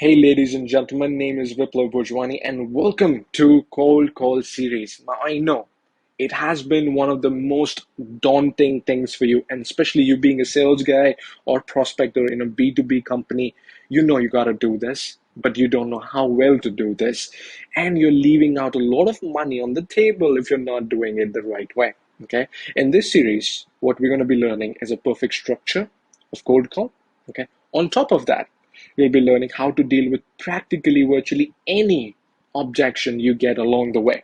Hey, ladies and gentlemen, name is Viplove Bhojwani, and welcome to Cold Call series. Now, I know it has been one of the most daunting things for you, and especially you being a sales guy or prospector in a B2B company, you know you got to do this, but you don't know how well to do this, and you're leaving out a lot of money on the table if you're not doing it the right way. Okay, in this series, what we're going to be learning is a perfect structure of cold call. Okay, on top of that, you'll be learning how to deal with practically virtually any objection you get along the way.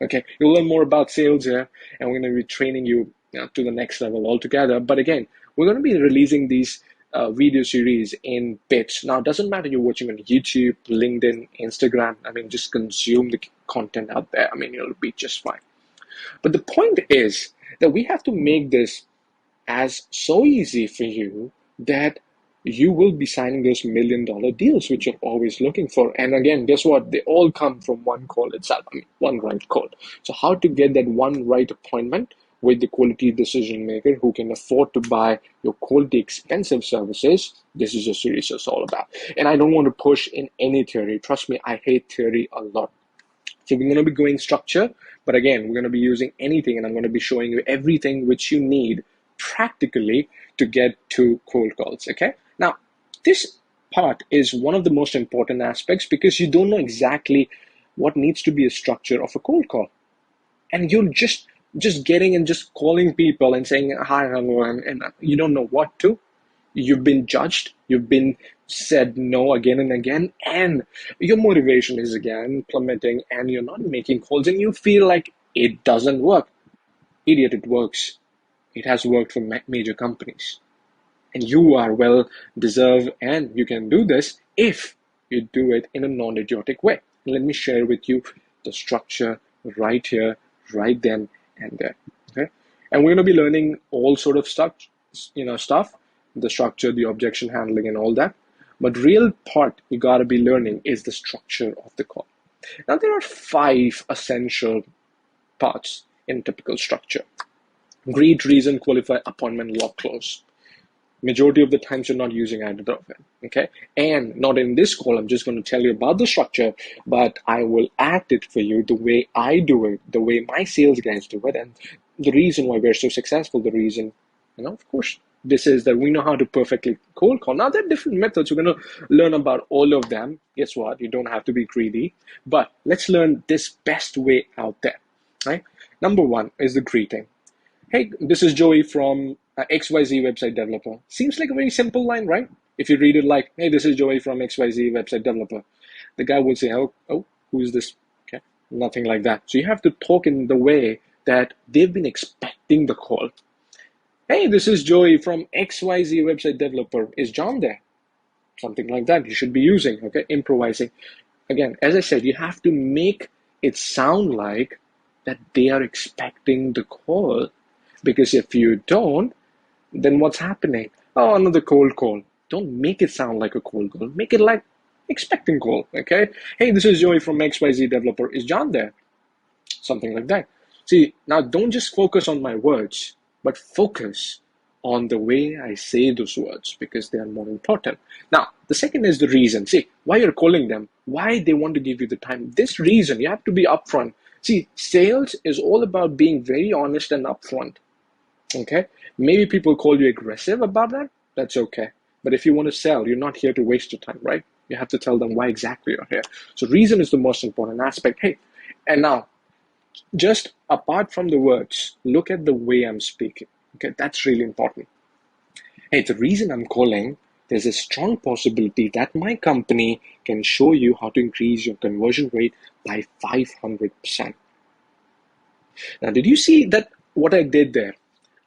Okay, you'll learn more about sales here, and we're going to be training you to the next level altogether. But again, we're going to be releasing these video series in bits. Now, it doesn't matter you're watching on YouTube, LinkedIn, Instagram. I mean, just consume the content out there. I mean, you'll be just fine. But the point is that we have to make this as so easy for you that you will be signing those $1 million deals which you're always looking for. And again, guess what? They all come from one call itself. I mean, one right call. So how to get that one right appointment with the quality decision maker who can afford to buy your quality expensive services, this is a series is all about. And I don't want to push in any theory. Trust me, I hate theory a lot. So we're going to be going structure, but again, we're going to be using anything, and I'm going to be showing you everything which you need practically to get to cold calls. Okay. Now, this part is one of the most important aspects because you don't know exactly what needs to be a structure of a cold call, and you're just getting and just calling people and saying hi, hello, and you don't know what to. You've been judged, you've been said no again and again, and your motivation is again plummeting, and you're not making calls, and you feel like it doesn't work. Idiot, it works. It has worked for major companies, and you are well deserved, and you can do this if you do it in a non-idiotic way. And let me share with you the structure right here, right then and there. Okay, and we're going to be learning all sort of stuff, the structure, the objection handling, and all that. But real part you got to be learning is the structure of the call. Now there are 5 essential parts in typical structure: greet, reason, qualify, appointment, lock, close. Majority of the times you're not using either of them. Okay, and not in this call. I'm just going to tell you about the structure, but I will add it for you the way I do it, the way my sales guys do it, and the reason why we're so successful. The reason, of course, this is that we know how to perfectly cold call. Now there are different methods. We're going to learn about all of them. Guess what? You don't have to be greedy, but let's learn this best way out there. Right? Number 1 is the greeting. Hey, this is Joey from XYZ website developer. Seems like a very simple line, right? If you read it like, hey, this is Joey from XYZ website developer, the guy will say, oh, who is this? Okay, nothing like that. So you have to talk in the way that they've been expecting the call. Hey, this is Joey from XYZ website developer. Is John there? Something like that you should be using, okay? Improvising. Again, as I said, you have to make it sound like that they are expecting the call, because if you don't, then what's happening? Oh, another cold call. Don't make it sound like a cold call. Make it like expecting call, okay? Hey, this is Joey from XYZ developer. Is John there? Something like that. See, now don't just focus on my words, but focus on the way I say those words, because they are more important. Now, the second is the reason. See, why you're calling them, why they want to give you the time. This reason, you have to be upfront. See, sales is all about being very honest and upfront. Okay, maybe people call you aggressive about that. That's okay. But if you want to sell, you're not here to waste your time, right? You have to tell them why exactly you're here. So reason is the most important aspect. Hey, and now, just apart from the words, look at the way I'm speaking. Okay, that's really important. Hey, the reason I'm calling, there's a strong possibility that my company can show you how to increase your conversion rate by 500%. Now, did you see that what I did there?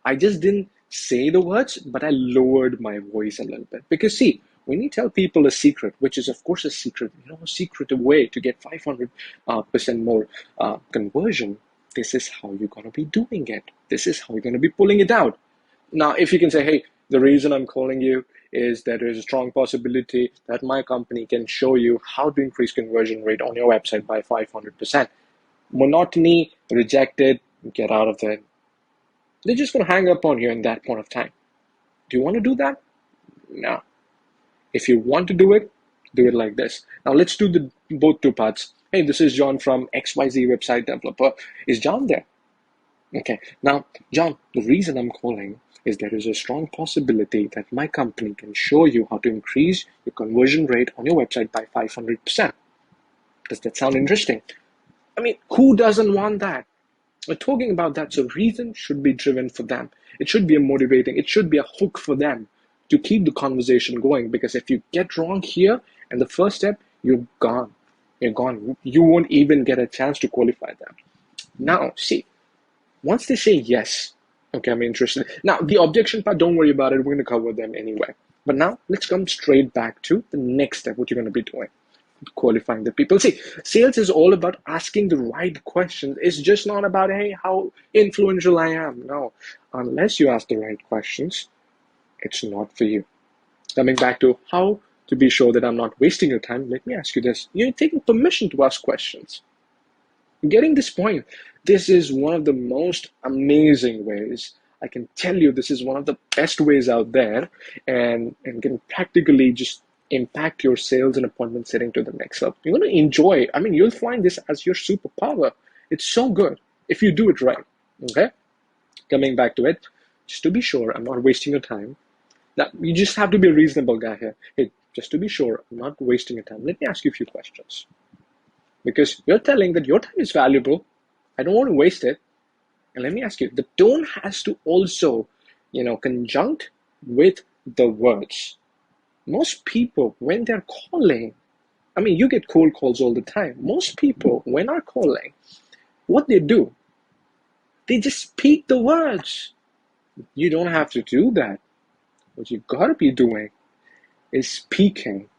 I just didn't say the words, but I lowered my voice a little bit. Because see, when you tell people a secret, which is of course a secret, a secretive way to get 500% more conversion, this is how you're going to be doing it. This is how you're going to be pulling it out. Now, if you can say, hey, the reason I'm calling you is that there's a strong possibility that my company can show you how to increase conversion rate on your website by 500%. Monotony, rejected, get out of there. They're just going to hang up on you in that point of time. Do you want to do that? No. If you want to do it, do it like this. Now let's do the both two parts. Hey, this is John from XYZ website developer. Is John there? Okay. Now, John, the reason I'm calling is there is a strong possibility that my company can show you how to increase your conversion rate on your website by 500%. Does that sound interesting? I mean, who doesn't want that? We're talking about that, so reason should be driven for them. It should be a motivating, it should be a hook for them to keep the conversation going, because if you get wrong here and the first step, you're gone. You're gone. You won't even get a chance to qualify them. Now, see, once they say yes, okay, I'm interested. Now, the objection part, don't worry about it. We're going to cover them anyway. But now, let's come straight back to the next step, what you're going to be doing. Qualifying the people. See, sales is all about asking the right questions. It's just not about, hey, how influential I am. No, unless you ask the right questions, it's not for you. Coming back to how to be sure that I'm not wasting your time, let me ask you this. You're taking permission to ask questions. Getting this point, this is one of the most amazing ways. I can tell you this is one of the best ways out there, and can practically just impact your sales and appointment setting to the next level. You're going to enjoy. I mean, you'll find this as your superpower. It's so good if you do it right. Okay? Coming back to it, just to be sure I'm not wasting your time. Now, you just have to be a reasonable guy here. Hey, just to be sure I'm not wasting your time, let me ask you a few questions. Because you're telling that your time is valuable. I don't want to waste it. And let me ask you, the tone has to also, conjunct with the words. Most people, when they're calling, I mean, you get cold calls all the time. Most people, when are calling, what they do, they just speak the words. You don't have to do that. What you gotta be doing is speaking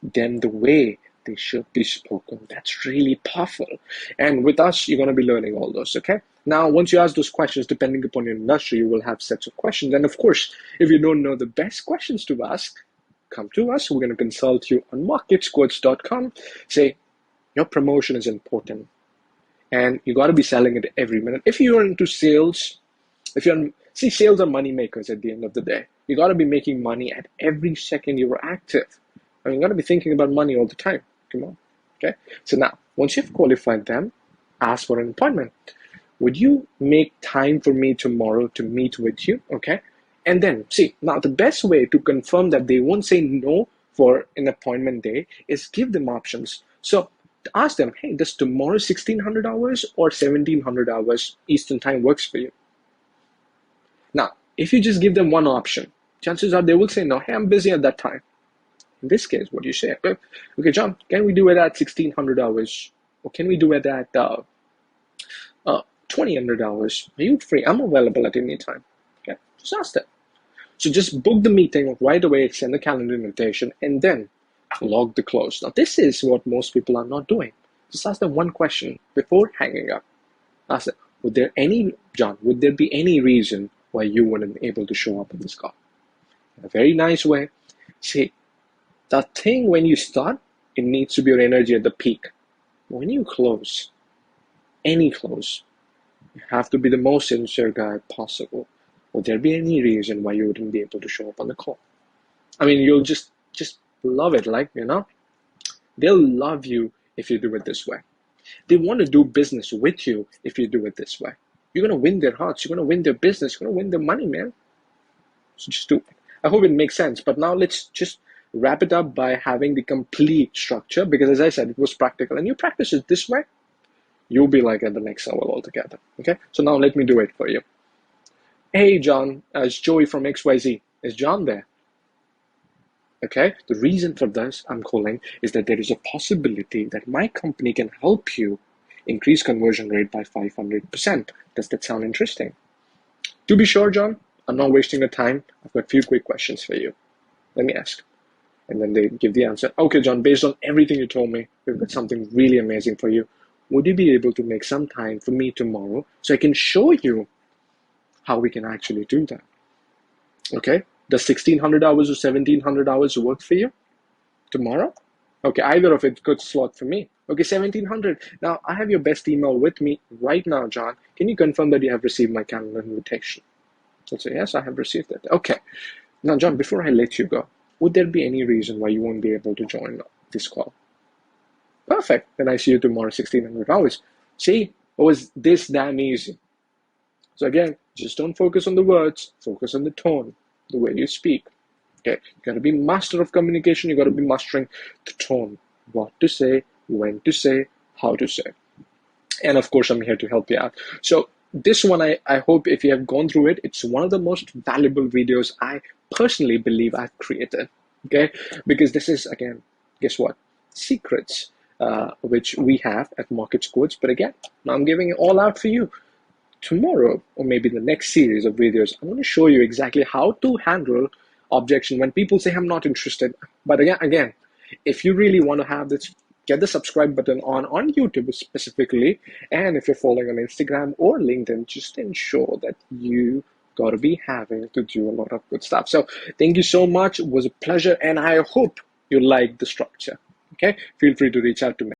them the way they should be spoken. That's really powerful. And with us, you're going to be learning all those, okay? Now, once you ask those questions, depending upon your industry, you will have sets of questions. And of course, if you don't know the best questions to ask, come to us. We're going to consult you on marketsquads.com. Say, your promotion is important. And you got to be selling it every minute. If you're into sales, sales are money makers at the end of the day. You got to be making money at every second you're active. I mean, you got to be thinking about money all the time. Come on. Okay. So now, once you've qualified them, ask for an appointment. Would you make time for me tomorrow to meet with you? Okay. And then, see, now the best way to confirm that they won't say no for an appointment day is give them options. So ask them, hey, does tomorrow 1600 hours or 1700 hours Eastern time works for you? Now, if you just give them one option, chances are they will say no. Hey, I'm busy at that time. In this case, what do you say? Okay, John, can we do it at 1600 hours? Or can we do it at 2000 hours? Are you free? I'm available at any time. Okay, just ask them. So just book the meeting right away, send the calendar invitation, and then log the close. Now, this is what most people are not doing. Just ask them one question before hanging up. Ask them, would there be any reason why you weren't able to show up on this call? In a very nice way, say, that thing when you start, it needs to be your energy at the peak. When you close, any close, you have to be the most sincere guy possible. Would there be any reason why you wouldn't be able to show up on the call? I mean, you'll just love it, they'll love you if you do it this way. They want to do business with you if you do it this way. You're going to win their hearts. You're going to win their business. You're going to win their money, man. So just do it. I hope it makes sense. But now let's just wrap it up by having the complete structure, because as I said, it was practical. And you practice it this way, you'll be like at the next level altogether. Okay? So now let me do it for you. Hey, John, it's Joey from XYZ. Is John there? Okay? The reason for this I'm calling is that there is a possibility that my company can help you increase conversion rate by 500%. Does that sound interesting? To be sure, John, I'm not wasting your time. I've got a few quick questions for you. Let me ask. And then they give the answer. Okay, John, based on everything you told me, we've got something really amazing for you. Would you be able to make some time for me tomorrow so I can show you how we can actually do that? Okay? Does 1600 hours or 1700 hours work for you tomorrow? Okay, either of it could slot for me. Okay, 1700. Now, I have your best email with me right now, John. Can you confirm that you have received my calendar invitation? I'll say, yes, I have received it. Okay. Now, John, before I let you go, would there be any reason why you won't be able to join this call? Perfect. Then I see you tomorrow, 1600 hours. See, it was this damn easy. So again, just don't focus on the words, focus on the tone, the way you speak. Okay, you gotta be master of communication, you gotta be mastering the tone. What to say, when to say, how to say. And of course, I'm here to help you out. So this one, I hope if you have gone through it, it's one of the most valuable videos I personally believe I've created. Okay, because this is, again, guess what? Secrets, which we have at Market Squads. But again, now I'm giving it all out for you. Tomorrow, or maybe the next series of videos, I'm going to show you exactly how to handle objection when people say I'm not interested. But again, if you really want to have this, get the subscribe button on YouTube specifically. And if you're following on Instagram or LinkedIn, just ensure that you got to be having to do a lot of good stuff. So thank you so much. It was a pleasure. And I hope you like the structure. Okay. Feel free to reach out to me.